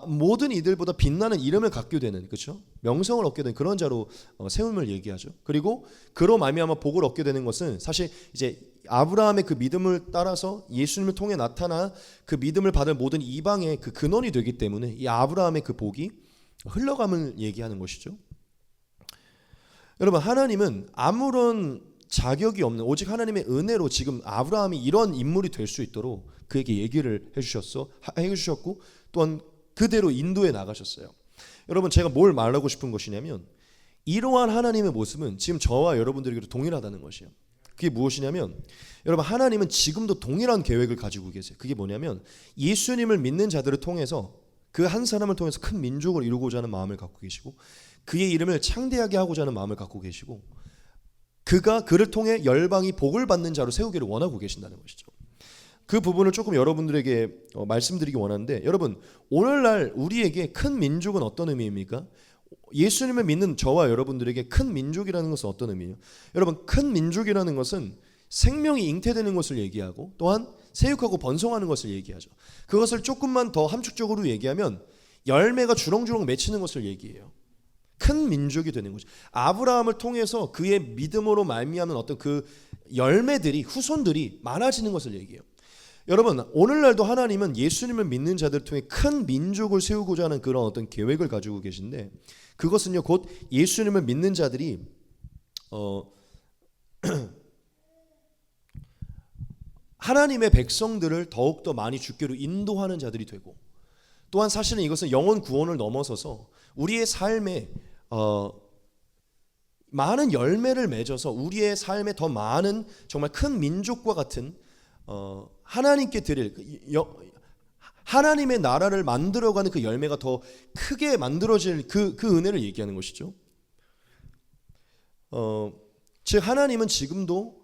모든 이들보다 빛나는 이름을 갖게 되는, 그렇죠? 명성을 얻게 되는 그런 자로 세움을 얘기하죠. 그리고 그로 말미암아 복을 얻게 되는 것은 사실 이제 아브라함의 그 믿음을 따라서 예수님을 통해 나타나 그 믿음을 받을 모든 이방의 그 근원이 되기 때문에 이 아브라함의 그 복이 흘러감을 얘기하는 것이죠. 여러분, 하나님은 아무런 자격이 없는 오직 하나님의 은혜로 지금 아브라함이 이런 인물이 될 수 있도록 그에게 얘기를 해주셨고 또한 그대로 인도해 나가셨어요. 여러분, 제가 뭘 말하고 싶은 것이냐면 이러한 하나님의 모습은 지금 저와 여러분들에게도 동일하다는 것이에요. 그게 무엇이냐면 여러분, 하나님은 지금도 동일한 계획을 가지고 계세요. 그게 뭐냐면 예수님을 믿는 자들을 통해서 그 한 사람을 통해서 큰 민족을 이루고자 하는 마음을 갖고 계시고 그의 이름을 창대하게 하고자 하는 마음을 갖고 계시고 그를 통해 열방이 복을 받는 자로 세우기를 원하고 계신다는 것이죠. 그 부분을 조금 여러분들에게 말씀드리기 원하는데, 여러분, 오늘날 우리에게 큰 민족은 어떤 의미입니까? 예수님을 믿는 저와 여러분들에게 큰 민족이라는 것은 어떤 의미예요? 여러분, 큰 민족이라는 것은 생명이 잉태되는 것을 얘기하고 또한 세육하고 번성하는 것을 얘기하죠. 그것을 조금만 더 함축적으로 얘기하면 열매가 주렁주렁 맺히는 것을 얘기해요. 큰 민족이 되는 거죠. 아브라함을 통해서 그의 믿음으로 말미암는 어떤 그 열매들이, 후손들이 많아지는 것을 얘기해요. 여러분, 오늘날도 하나님은 예수님을 믿는 자들을 통해 큰 민족을 세우고자 하는 그런 어떤 계획을 가지고 계신데, 그것은요 곧 예수님을 믿는 자들이 하나님의 백성들을 더욱더 많이 주께로 인도하는 자들이 되고, 또한 사실은 이것은 영혼 구원을 넘어서서 우리의 삶에 많은 열매를 맺어서 우리의 삶에 더 많은 정말 큰 민족과 같은 하나님께 드릴 하나님의 나라를 만들어가는 그 열매가 더 크게 만들어질 그 은혜를 얘기하는 것이죠. 즉 하나님은 지금도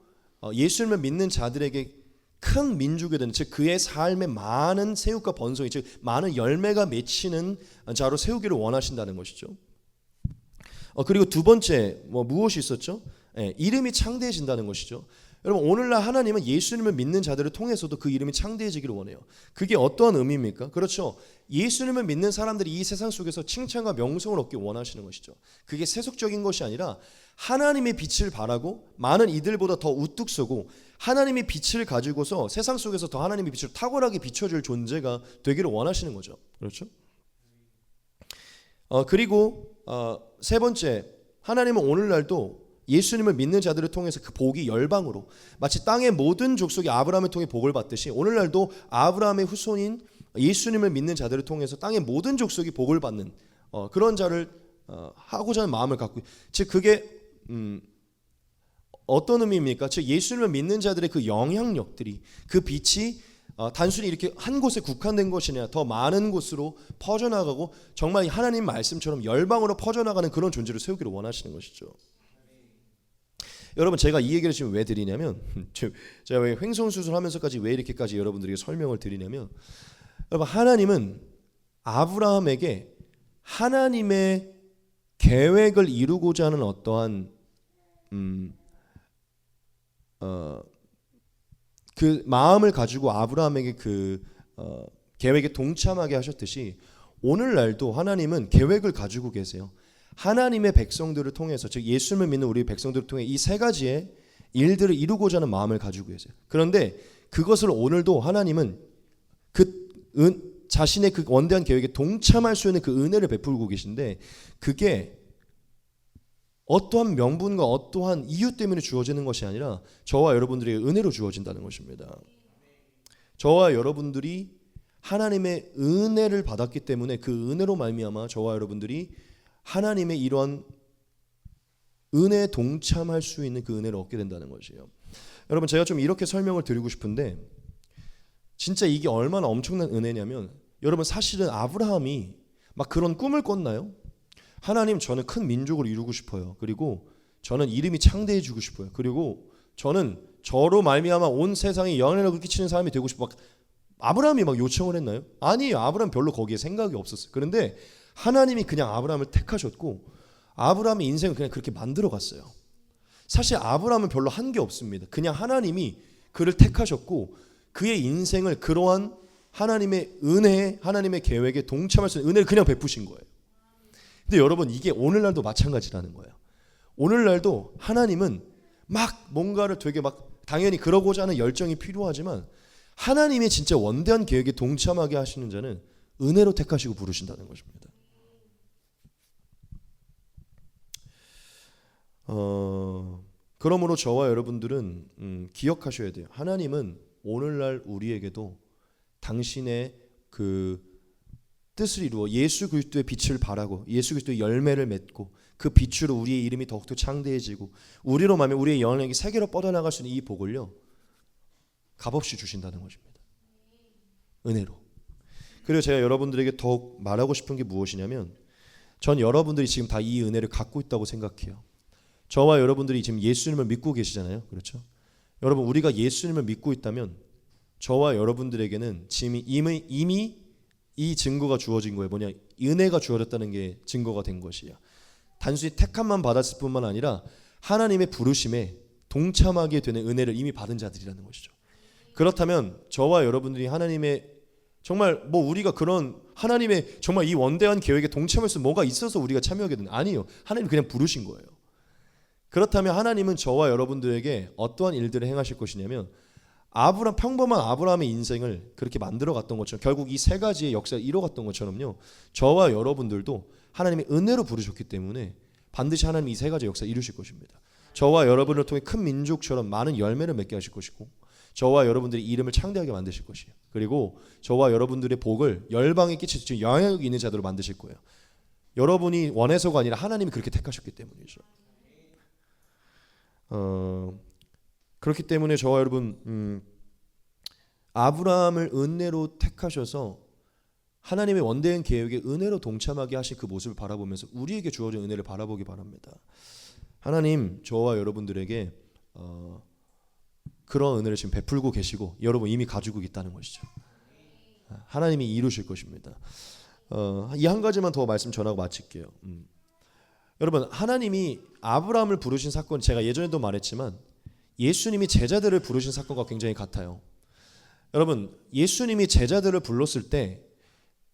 예수님을 믿는 자들에게 큰 민족이 되는, 즉 그의 삶에 많은 세육과 번성이, 즉 많은 열매가 맺히는 자로 세우기를 원하신다는 것이죠. 그리고 두 번째 무엇이 있었죠? 이름이 창대해진다는 것이죠. 여러분, 오늘날 하나님은 예수님을 믿는 자들을 통해서도 그 이름이 창대해지기를 원해요. 그게 어떠한 의미입니까? 그렇죠. 예수님을 믿는 사람들이 이 세상 속에서 칭찬과 명성을 얻기 원하시는 것이죠. 그게 세속적인 것이 아니라 하나님의 빛을 발하고 많은 이들보다 더 우뚝 서고 하나님의 빛을 가지고서 세상 속에서 더 하나님의 빛을 탁월하게 비춰줄 존재가 되기를 원하시는 거죠. 그렇죠? 그리고 세 번째, 하나님은 오늘날도 예수님을 믿는 자들을 통해서 그 복이 열방으로, 마치 땅의 모든 족속이 아브라함을 통해 복을 받듯이 오늘날도 아브라함의 후손인 예수님을 믿는 자들을 통해서 땅의 모든 족속이 복을 받는 그런 자를 하고자 하는 마음을 갖고, 즉 그게 어떤 의미입니까? 즉 예수님을 믿는 자들의 그 영향력들이, 그 빛이 단순히 이렇게 한 곳에 국한된 것이 아니라 더 많은 곳으로 퍼져나가고 정말 하나님 말씀처럼 열방으로 퍼져나가는 그런 존재를 세우기를 원하시는 것이죠. 여러분, 제가 이 얘기를 지금 왜 드리냐면, 제가 왜 횡성수술하면서까지 왜 이렇게까지 여러분들에게 설명을 드리냐면, 여러분, 하나님은 아브라함에게 하나님의 계획을 이루고자 하는 어떠한 그 마음을 가지고 아브라함에게 그 계획에 동참하게 하셨듯이 오늘날도 하나님은 계획을 가지고 계세요. 하나님의 백성들을 통해서, 즉 예수님을 믿는 우리 백성들을 통해 이 세 가지의 일들을 이루고자 하는 마음을 가지고 계세요. 그런데 그것을 오늘도 하나님은 자신의 그 원대한 계획에 동참할 수 있는 그 은혜를 베풀고 계신데, 그게 어떠한 명분과 어떠한 이유 때문에 주어지는 것이 아니라 저와 여러분들의 은혜로 주어진다는 것입니다. 저와 여러분들이 하나님의 은혜를 받았기 때문에 그 은혜로 말미암아 저와 여러분들이 하나님의 이러한 은혜에 동참할 수 있는 그 은혜를 얻게 된다는 것이에요. 여러분, 제가 좀 이렇게 설명을 드리고 싶은데, 진짜 이게 얼마나 엄청난 은혜냐면, 여러분 사실은 아브라함이 막 그런 꿈을 꿨나요? 하나님, 저는 큰 민족을 이루고 싶어요. 그리고 저는 이름이 창대해지고 싶어요. 그리고 저는 저로 말미암아 온 세상에 영향력을 끼치는 사람이 되고 싶어. 아브라함이 막 요청을 했나요? 아니에요. 아브라함 별로 거기에 생각이 없었어요. 그런데 하나님이 그냥 아브라함을 택하셨고 아브라함의 인생을 그냥 그렇게 만들어 갔어요. 사실 아브라함은 별로 한 게 없습니다. 그냥 하나님이 그를 택하셨고 그의 인생을 그러한 하나님의 은혜에, 하나님의 계획에 동참할 수 있는 은혜를 그냥 베푸신 거예요. 근데 여러분, 이게 오늘날도 마찬가지라는 거예요. 오늘날도 하나님은 막 뭔가를 되게 막 당연히 그러고자 하는 열정이 필요하지만 하나님의 진짜 원대한 계획에 동참하게 하시는 자는 은혜로 택하시고 부르신다는 것입니다. 그러므로 저와 여러분들은 기억하셔야 돼요. 하나님은 오늘날 우리에게도 당신의 그 뜻을 이루어 예수 그리스도의 빛을 발하고 예수 그리스도의 열매를 맺고 그 빛으로 우리의 이름이 더욱더 창대해지고 우리로 말하면 우리의 영향력이 세계로 뻗어나갈 수 있는 이 복을요, 값없이 주신다는 것입니다. 은혜로. 그리고 제가 여러분들에게 더욱 말하고 싶은 게 무엇이냐면, 전 여러분들이 지금 다 이 은혜를 갖고 있다고 생각해요. 저와 여러분들이 지금 예수님을 믿고 계시잖아요. 그렇죠? 여러분, 우리가 예수님을 믿고 있다면 저와 여러분들에게는 지금 이미 이 증거가 주어진 거예요. 뭐냐? 은혜가 주어졌다는 게 증거가 된 것이에요. 단순히 택함만 받았을 뿐만 아니라 하나님의 부르심에 동참하게 되는 은혜를 이미 받은 자들이라는 것이죠. 그렇다면 저와 여러분들이 하나님의 정말 우리가 그런 하나님의 정말 이 원대한 계획에 동참할 수 뭐가 있어서 우리가 참여하게 되는, 아니에요. 하나님 그냥 부르신 거예요. 그렇다면 하나님은 저와 여러분들에게 어떠한 일들을 행하실 것이냐면, 평범한 아브라함의 인생을 그렇게 만들어 갔던 것처럼, 결국 이 세 가지의 역사를 이뤄갔던 것처럼요, 저와 여러분들도 하나님의 은혜로 부르셨기 때문에 반드시 하나님이 이 세 가지 역사를 이루실 것입니다. 저와 여러분을 통해 큰 민족처럼 많은 열매를 맺게 하실 것이고, 저와 여러분들의 이름을 창대하게 만드실 것이에요. 그리고 저와 여러분들의 복을 열방에 끼칠 수 있는 영향력 있는 자들로 만드실 거예요. 여러분이 원해서가 아니라 하나님이 그렇게 택하셨기 때문이죠. 그렇기 때문에 저와 여러분, 아브라함을 은혜로 택하셔서 하나님의 원대한 계획에 은혜로 동참하게 하신 그 모습을 바라보면서 우리에게 주어진 은혜를 바라보기 바랍니다. 하나님, 저와 여러분들에게 그런 은혜를 지금 베풀고 계시고 여러분 이미 가지고 있다는 것이죠. 하나님이 이루실 것입니다. 이 한 가지만 더 말씀 전하고 마칠게요. 여러분, 하나님이 아브라함을 부르신 사건, 제가 예전에도 말했지만 예수님이 제자들을 부르신 사건과 굉장히 같아요. 여러분, 예수님이 제자들을 불렀을 때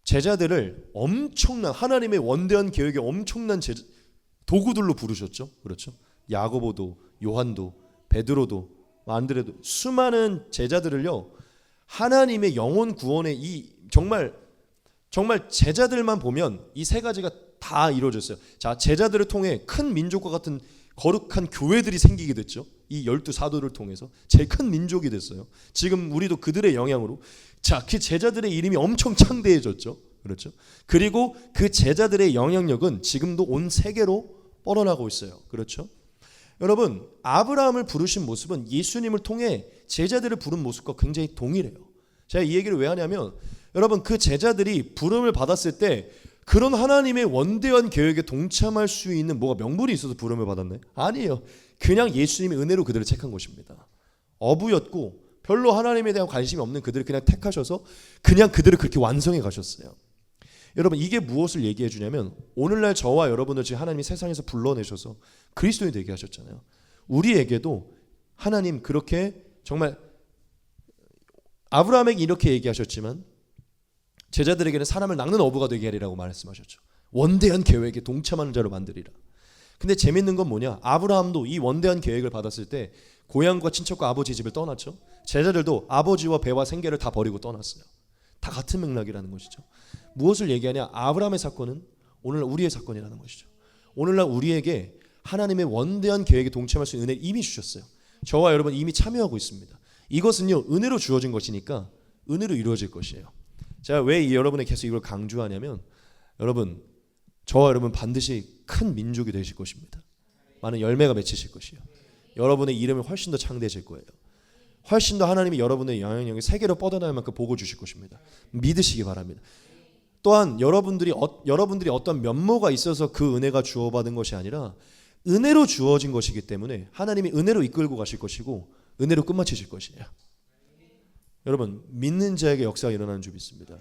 제자들을 엄청난 하나님의 원대한 계획에 엄청난 도구들로 부르셨죠. 그렇죠? 야고보도, 요한도, 베드로도, 안드레도, 수많은 제자들을요, 하나님의 영혼 구원의 이 정말 제자들만 보면 이 세 가지가 다 이루어졌어요. 자, 제자들을 통해 큰 민족과 같은 거룩한 교회들이 생기게 됐죠. 이 12 사도를 통해서 제일 큰 민족이 됐어요. 지금 우리도 그들의 영향으로, 자, 그 제자들의 이름이 엄청 창대해졌죠. 그렇죠? 그리고 그 제자들의 영향력은 지금도 온 세계로 뻗어나가고 있어요. 그렇죠? 여러분, 아브라함을 부르신 모습은 예수님을 통해 제자들을 부른 모습과 굉장히 동일해요. 제가 이 얘기를 왜 하냐면, 여러분, 그 제자들이 부름을 받았을 때 그런 하나님의 원대한 계획에 동참할 수 있는 뭐가 명분이 있어서 부름을 받았나요? 아니에요. 그냥 예수님의 은혜로 그들을 택한 것입니다. 어부였고 별로 하나님에 대한 관심이 없는 그들을 그냥 택하셔서 그냥 그들을 그렇게 완성해 가셨어요. 여러분, 이게 무엇을 얘기해 주냐면, 오늘날 저와 여러분을 지금 하나님이 세상에서 불러내셔서 그리스도인이 되게 하셨잖아요. 우리에게도 하나님 그렇게 정말 아브라함에게 이렇게 얘기하셨지만 제자들에게는 사람을 낚는 어부가 되게 하리라고 말씀하셨죠. 원대한 계획에 동참하는 자로 만들리라. 근데 재밌는 건 뭐냐? 아브라함도 이 원대한 계획을 받았을 때 고향과 친척과 아버지 집을 떠났죠. 제자들도 아버지와 배와 생계를 다 버리고 떠났어요. 다 같은 맥락이라는 것이죠. 무엇을 얘기하냐? 아브라함의 사건은 오늘날 우리의 사건이라는 것이죠. 오늘날 우리에게 하나님의 원대한 계획에 동참할 수 있는 은혜를 이미 주셨어요. 저와 여러분 이미 참여하고 있습니다. 이것은요, 은혜로 주어진 것이니까 은혜로 이루어질 것이에요. 제가 왜 여러분에게 계속 이걸 강조하냐면, 여러분, 저와 여러분 반드시 큰 민족이 되실 것입니다. 많은 열매가 맺히실 것이에요. 여러분의 이름이 훨씬 더 창대해질 거예요. 훨씬 더 하나님이 여러분의 영향력이 세계로 뻗어나갈 만큼 복을 주실 것입니다. 믿으시기 바랍니다. 또한 여러분들이 어떤 면모가 있어서 그 은혜가 주어받은 것이 아니라 은혜로 주어진 것이기 때문에 하나님이 은혜로 이끌고 가실 것이고 은혜로 끝마치실 것이에요. 여러분, 믿는 자에게 역사가 일어나는 줄 믿습니다.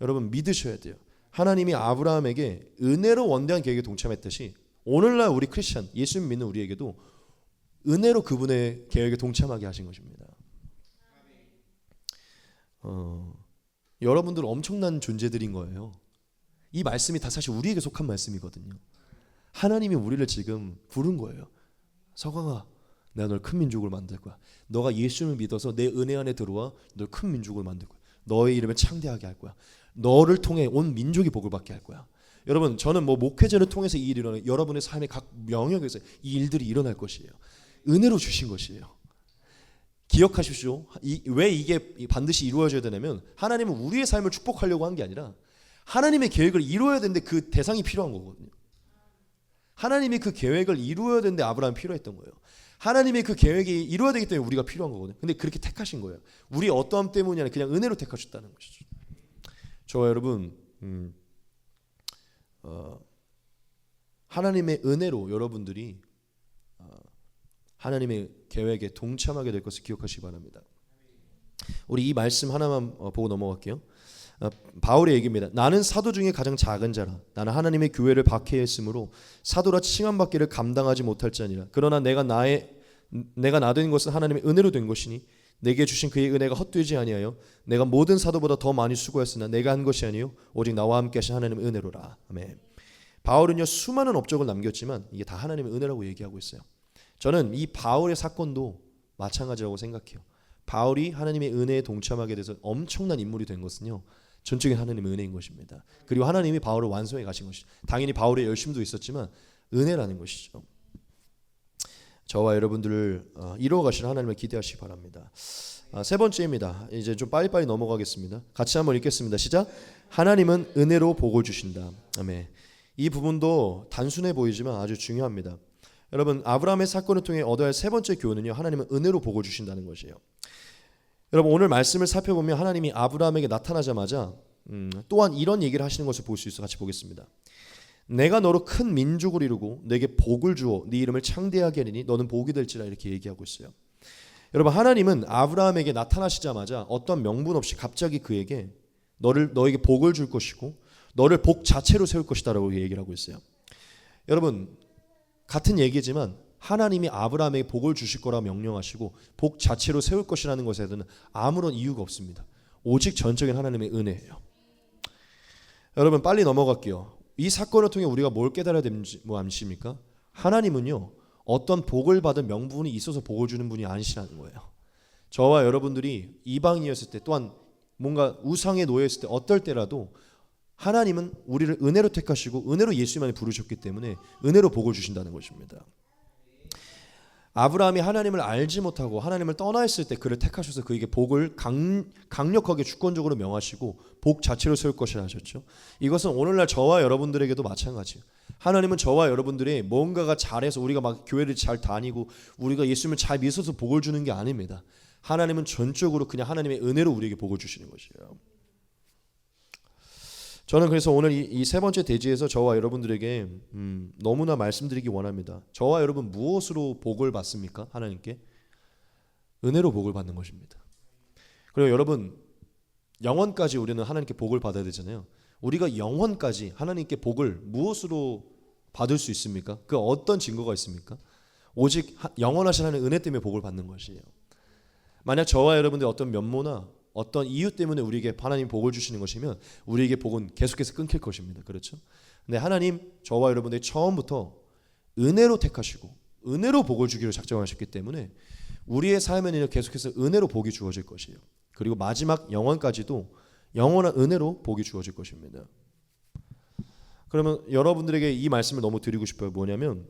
여러분, 믿으셔야 돼요. 하나님이 아브라함에게 은혜로 원대한 계획에 동참했듯이 오늘날 우리 크리스천, 예수 믿는 우리에게도 은혜로 그분의 계획에 동참하게 하신 것입니다. 여러분들 엄청난 존재들인 거예요. 이 말씀이 다 사실 우리에게 속한 말씀이거든요. 하나님이 우리를 지금 부른 거예요. 서강아, 내가 널 큰 민족을 만들 거야. 너가 예수를 믿어서 내 은혜 안에 들어와 널 큰 민족을 만들 거야. 너의 이름을 창대하게 할 거야. 너를 통해 온 민족이 복을 받게 할 거야. 여러분, 저는 목회자를 통해서 이 일이 일어나요. 여러분의 삶의 각 영역에서 이 일들이 일어날 것이에요. 은혜로 주신 것이에요. 기억하십시오. 왜 이게 반드시 이루어져야 되냐면 하나님은 우리의 삶을 축복하려고 한 게 아니라 하나님의 계획을 이루어야 되는데 그 대상이 필요한 거거든요. 하나님이 그 계획을 이루어야 되는데 아브라함이 필요했던 거예요. 하나님의 그 계획이 이루어야 되기 때문에 우리가 필요한 거거든요. 근데 그렇게 택하신 거예요. 우리 어떠함 때문이 아니라 그냥 은혜로 택하셨다는 것이죠. 저와 여러분, 하나님의 은혜로 여러분들이 하나님의 계획에 동참하게 될 것을 기억하시기 바랍니다. 우리 이 말씀 하나만 보고 넘어갈게요. 바울의 얘기입니다. 나는 사도 중에 가장 작은 자라. 나는 하나님의 교회를 박해했으므로 사도라 칭함받기를 감당하지 못할 자니라. 그러나 내가 나 된 것은 하나님의 은혜로 된 것이니 내게 주신 그의 은혜가 헛되지 아니하여 내가 모든 사도보다 더 많이 수고했으나 내가 한 것이 아니요 오직 나와 함께 하신 하나님의 은혜로라. 아멘. 바울은요 수많은 업적을 남겼지만 이게 다 하나님의 은혜라고 얘기하고 있어요. 저는 이 바울의 사건도 마찬가지라고 생각해요. 바울이 하나님의 은혜에 동참하게 돼서 엄청난 인물이 된 것은요 전적인 하나님의 은혜인 것입니다. 그리고 하나님이 바울을 완성해 가신 것이죠. 당연히 바울의 열심도 있었지만 은혜라는 것이죠. 저와 여러분들을 이루어 가시는 하나님을 기대하시기 바랍니다. 세 번째입니다. 이제 좀 빨리빨리 넘어가겠습니다. 같이 한번 읽겠습니다. 시작. 하나님은 은혜로 복을 주신다. 아멘. 이 부분도 단순해 보이지만 아주 중요합니다. 여러분, 아브라함의 사건을 통해 얻어야 할 세 번째 교훈은요, 하나님은 은혜로 복을 주신다는 것이에요. 여러분, 오늘 말씀을 살펴보면 하나님이 아브라함에게 나타나자마자 또한 이런 얘기를 하시는 것을 볼 수 있어. 같이 보겠습니다. 내가 너로 큰 민족을 이루고 내게 복을 주어 네 이름을 창대하게 하리니 너는 복이 될지라, 이렇게 얘기하고 있어요. 여러분, 하나님은 아브라함에게 나타나시자마자 어떤 명분 없이 갑자기 그에게 너에게 복을 줄 것이고 너를 복 자체로 세울 것이다라고 얘기를 하고 있어요. 여러분, 같은 얘기지만 하나님이 아브라함에게 복을 주실 거라 명령하시고 복 자체로 세울 것이라는 것에 대해서는 아무런 이유가 없습니다. 오직 전적인 하나님의 은혜예요. 여러분, 빨리 넘어갈게요. 이 사건을 통해 우리가 뭘 깨달아야 되는지 아십니까? 하나님은요 어떤 복을 받은 명분이 있어서 복을 주는 분이 아니시라는 거예요. 저와 여러분들이 이방인이었을 때, 또한 뭔가 우상에 놓여있을 때, 어떨 때라도 하나님은 우리를 은혜로 택하시고 은혜로 예수님만을 부르셨기 때문에 은혜로 복을 주신다는 것입니다. 아브라함이 하나님을 알지 못하고 하나님을 떠나 있을 때 그를 택하셔서 그에게 복을 강력하게 주권적으로 명하시고 복 자체로 세울 것이라 하셨죠. 이것은 오늘날 저와 여러분들에게도 마찬가지예요. 하나님은 저와 여러분들이 뭔가가 잘해서 우리가 막 교회를 잘 다니고 우리가 예수님을 잘 믿어서 복을 주는 게 아닙니다. 하나님은 전적으로 그냥 하나님의 은혜로 우리에게 복을 주시는 것이에요. 저는 그래서 오늘 이 세 번째 대지에서 저와 여러분들에게 너무나 말씀드리기 원합니다. 저와 여러분 무엇으로 복을 받습니까? 하나님께 은혜로 복을 받는 것입니다. 그리고 여러분, 영원까지 우리는 하나님께 복을 받아야 되잖아요. 우리가 영원까지 하나님께 복을 무엇으로 받을 수 있습니까? 그 어떤 증거가 있습니까? 오직 영원하신 하나님의 은혜 때문에 복을 받는 것이에요. 만약 저와 여러분들 어떤 면모나 어떤 이유 때문에 우리에게 하나님 복을 주시는 것이면 우리에게 복은 계속해서 끊길 것입니다. 그렇죠? 근데 하나님 저와 여러분들이 처음부터 은혜로 택하시고 은혜로 복을 주기로 작정하셨기 때문에 우리의 삶에는 계속해서 은혜로 복이 주어질 것이에요. 그리고 마지막 영원까지도 영원한 은혜로 복이 주어질 것입니다. 그러면 여러분들에게 이 말씀을 너무 드리고 싶어요. 뭐냐면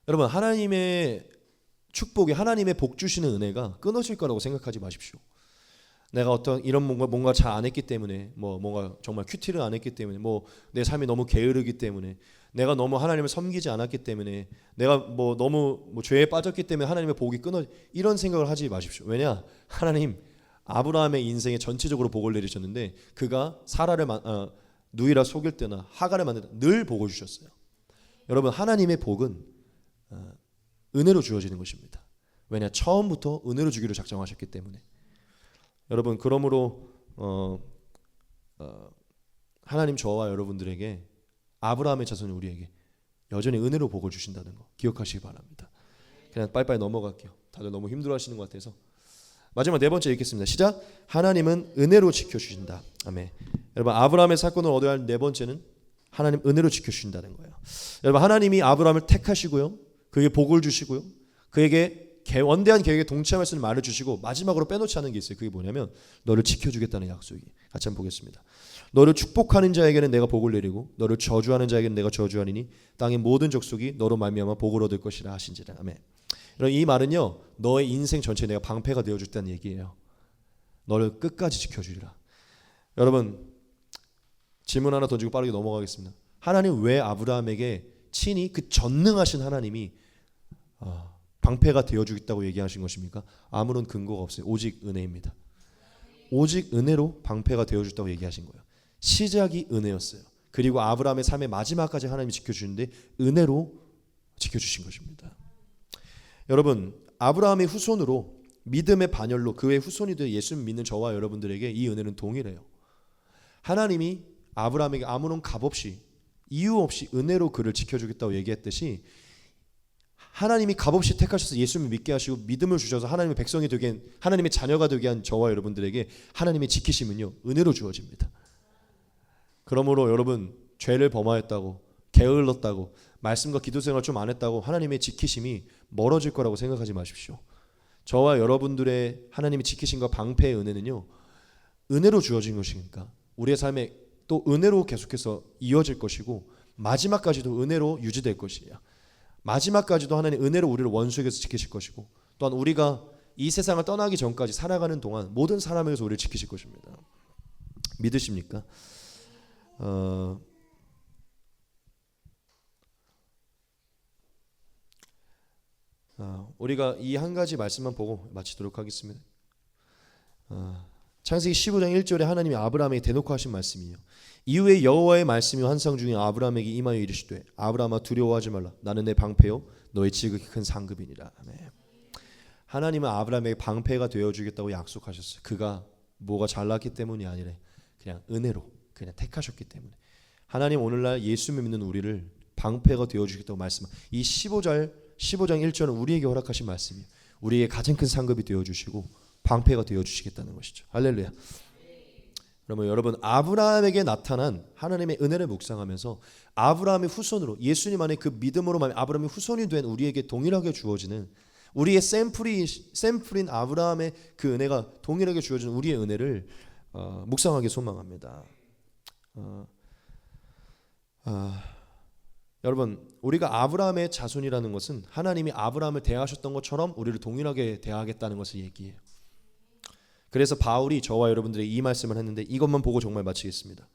여러분, 하나님의 축복이, 하나님의 복 주시는 은혜가 끊어질 거라고 생각하지 마십시오. 내가 어떤 이런 뭔가 잘 안 했기 때문에, 뭔가 정말 큐티를 안 했기 때문에, 내 삶이 너무 게으르기 때문에, 내가 너무 하나님을 섬기지 않았기 때문에, 내가 너무 죄에 빠졌기 때문에 하나님의 복이 이런 생각을 하지 마십시오. 왜냐? 하나님 아브라함의 인생에 전체적으로 복을 내리셨는데 그가 사라를 누이라 속일 때나 하갈을 만들 때 늘 복을 주셨어요. 여러분, 하나님의 복은 은혜로 주어지는 것입니다. 왜냐? 처음부터 은혜로 주기로 작정하셨기 때문에. 여러분, 그러므로 하나님 저와 여러분들에게, 아브라함의 자손이 우리에게 여전히 은혜로 복을 주신다는 거 기억하시기 바랍니다. 그냥 빨리빨리 넘어갈게요. 다들 너무 힘들어하시는 것 같아서. 마지막 네 번째 읽겠습니다. 시작. 하나님은 은혜로 지켜주신다. 아멘. 여러분, 아브라함의 사건을 얻어야 할 네 번째는 하나님 은혜로 지켜주신다는 거예요. 여러분, 하나님이 아브라함을 택하시고요, 그에게 복을 주시고요, 그에게 원대한 계획에 동참할 수 있는 말을 주시고 마지막으로 빼놓지 않은 게 있어요. 그게 뭐냐면 너를 지켜주겠다는 약속이. 같이 한번 보겠습니다. 너를 축복하는 자에게는 내가 복을 내리고 너를 저주하는 자에게는 내가 저주하리니 땅의 모든 족속이 너로 말미암아 복을 얻을 것이라 하신지라. 아멘. 여러분, 이 말은요, 너의 인생 전체에 내가 방패가 되어줬다는 얘기예요. 너를 끝까지 지켜주리라. 여러분, 질문 하나 던지고 빠르게 넘어가겠습니다. 하나님 왜 아브라함에게 친히 그 전능하신 하나님이 방패가 되어주겠다고 얘기하신 것입니까? 아무런 근거가 없어요. 오직 은혜입니다. 오직 은혜로 방패가 되어줬다고 얘기하신 거예요. 시작이 은혜였어요. 그리고 아브라함의 삶의 마지막까지 하나님이 지켜주는데 은혜로 지켜주신 것입니다. 여러분, 아브라함의 후손으로 믿음의 반열로 그의 후손이 되어 예수를 믿는 저와 여러분들에게 이 은혜는 동일해요. 하나님이 아브라함에게 아무런 값 없이 이유 없이 은혜로 그를 지켜주겠다고 얘기했듯이 하나님이 값없이 택하셔서 예수를 믿게 하시고 믿음을 주셔서 하나님의 백성이 되게 한, 하나님의 자녀가 되게 한 저와 여러분들에게 하나님의 지키심은요, 은혜로 주어집니다. 그러므로 여러분, 죄를 범하였다고 게을렀다고 말씀과 기도 생활 좀 안 했다고 하나님의 지키심이 멀어질 거라고 생각하지 마십시오. 저와 여러분들의 하나님의 지키심과 방패의 은혜는요, 은혜로 주어진 것이니까 우리의 삶에 또 은혜로 계속해서 이어질 것이고 마지막까지도 은혜로 유지될 것이에요. 마지막까지도 하나님 은혜로 우리를 원수에게서 지키실 것이고 또한 우리가 이 세상을 떠나기 전까지 살아가는 동안 모든 사람에게서 우리를 지키실 것입니다. 믿으십니까? 우리가 이 한 가지 말씀만 보고 마치도록 하겠습니다. 창세기 15장 1절에 하나님이 아브라함에게 대놓고 하신 말씀이에요. 이후에 여호와의 말씀이 환상 중에 아브라함에게 임하여 이르시되 아브라함아 두려워하지 말라. 나는 내 방패요 너의 지극히 큰 상급이니라. 아멘. 하나님은 아브라함에게 방패가 되어주겠다고 약속하셨어요. 그가 뭐가 잘났기 때문이 아니라 그냥 은혜로 그냥 택하셨기 때문에. 하나님 오늘날 예수 믿는 우리를 방패가 되어주겠다고 말씀한 이 15장 1절은 우리에게 허락하신 말씀이에요. 우리에게 가장 큰 상급이 되어주시고 방패가 되어주시겠다는 것이죠. 할렐루야. 그러면 여러분, 아브라함에게 나타난 하나님의 은혜를 묵상하면서 아브라함의 후손으로 예수님 안에 그 믿음으로 말미 아브라함의 후손이 된 우리에게 동일하게 주어지는 우리의 샘플인 아브라함의 그 은혜가 동일하게 주어지는 우리의 은혜를 묵상하기 소망합니다. 여러분, 우리가 아브라함의 자손이라는 것은 하나님이 아브라함을 대하셨던 것처럼 우리를 동일하게 대하겠다는 것을 얘기해요. 그래서 바울이 저와 여러분들에게 이 말씀을 했는데 이것만 보고 정말 마치겠습니다.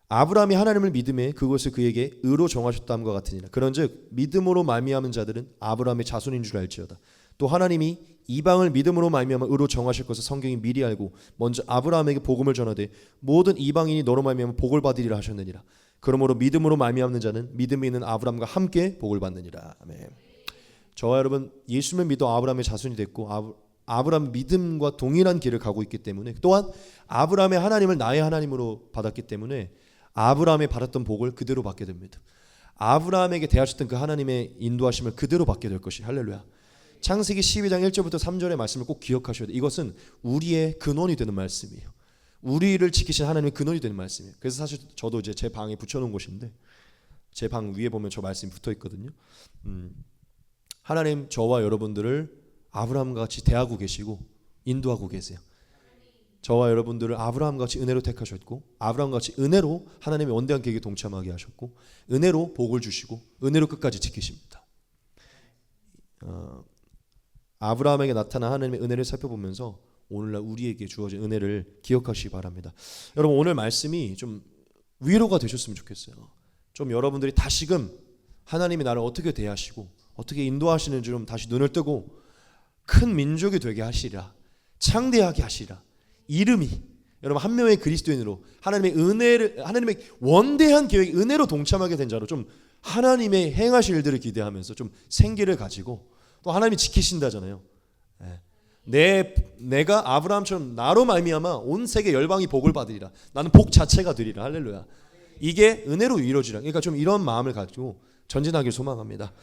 아브라함이 하나님을 믿음에 그것을 그에게 의로 정하셨다함과 같으니라. 그런즉 믿음으로 말미암은 자들은 아브라함의 자손인 줄 알지어다. 또 하나님이 이방을 믿음으로 말미암아 의로 정하실 것을 성경이 미리 알고 먼저 아브라함에게 복음을 전하되 모든 이방인이 너로 말미암아 복을 받으리라 하셨느니라. 그러므로 믿음으로 말미암는 자는 믿음이 있는 아브라함과 함께 복을 받느니라. 아멘. 저와 여러분, 예수를 믿어 아브라함의 자손이 됐고 아브라함 믿음과 동일한 길을 가고 있기 때문에 또한 아브라함의 하나님을 나의 하나님으로 받았기 때문에 아브라함이 받았던 복을 그대로 받게 됩니다. 아브라함에게 대하셨던 그 하나님의 인도하심을 그대로 받게 될 것이. 할렐루야. 창세기 12장 1절부터 3절의 말씀을 꼭 기억하셔야 돼요. 이것은 우리의 근원이 되는 말씀이에요. 우리를 지키신 하나님의 근원이 되는 말씀이에요. 그래서 사실 저도 이제 제 방에 붙여놓은 곳인데 제 방 위에 보면 저 말씀이 붙어 있거든요. 하나님 저와 여러분들을 아브라함과 같이 대하고 계시고 인도하고 계세요. 저와 여러분들을 아브라함과 같이 은혜로 택하셨고 아브라함과 같이 은혜로 하나님의 원대한 계획에 동참하게 하셨고 은혜로 복을 주시고 은혜로 끝까지 지키십니다. 아브라함에게 나타난 하나님의 은혜를 살펴보면서 오늘날 우리에게 주어진 은혜를 기억하시기 바랍니다. 여러분, 오늘 말씀이 좀 위로가 되셨으면 좋겠어요. 좀 여러분들이 다시금 하나님이 나를 어떻게 대하시고 어떻게 인도하시는지 좀 다시 눈을 뜨고 큰 민족이 되게 하시리라, 창대하게 하시리라. 이름이 여러분 한 명의 그리스도인으로 하나님의 은혜를, 하나님의 원대한 계획 은혜로 동참하게 된 자로 좀 하나님의 행하실 일들을 기대하면서 좀 생기를 가지고 또 하나님이 지키신다잖아요. 내가 아브라함처럼 나로 말미암아 온 세계 열방이 복을 받으리라. 나는 복 자체가 되리라. 할렐루야. 이게 은혜로 이루어지라. 그러니까 좀 이런 마음을 가지고 전진하길 소망합니다.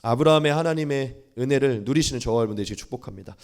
아브라함의 하나님의 은혜를 누리시는 저와 여러분들이 축복합니다.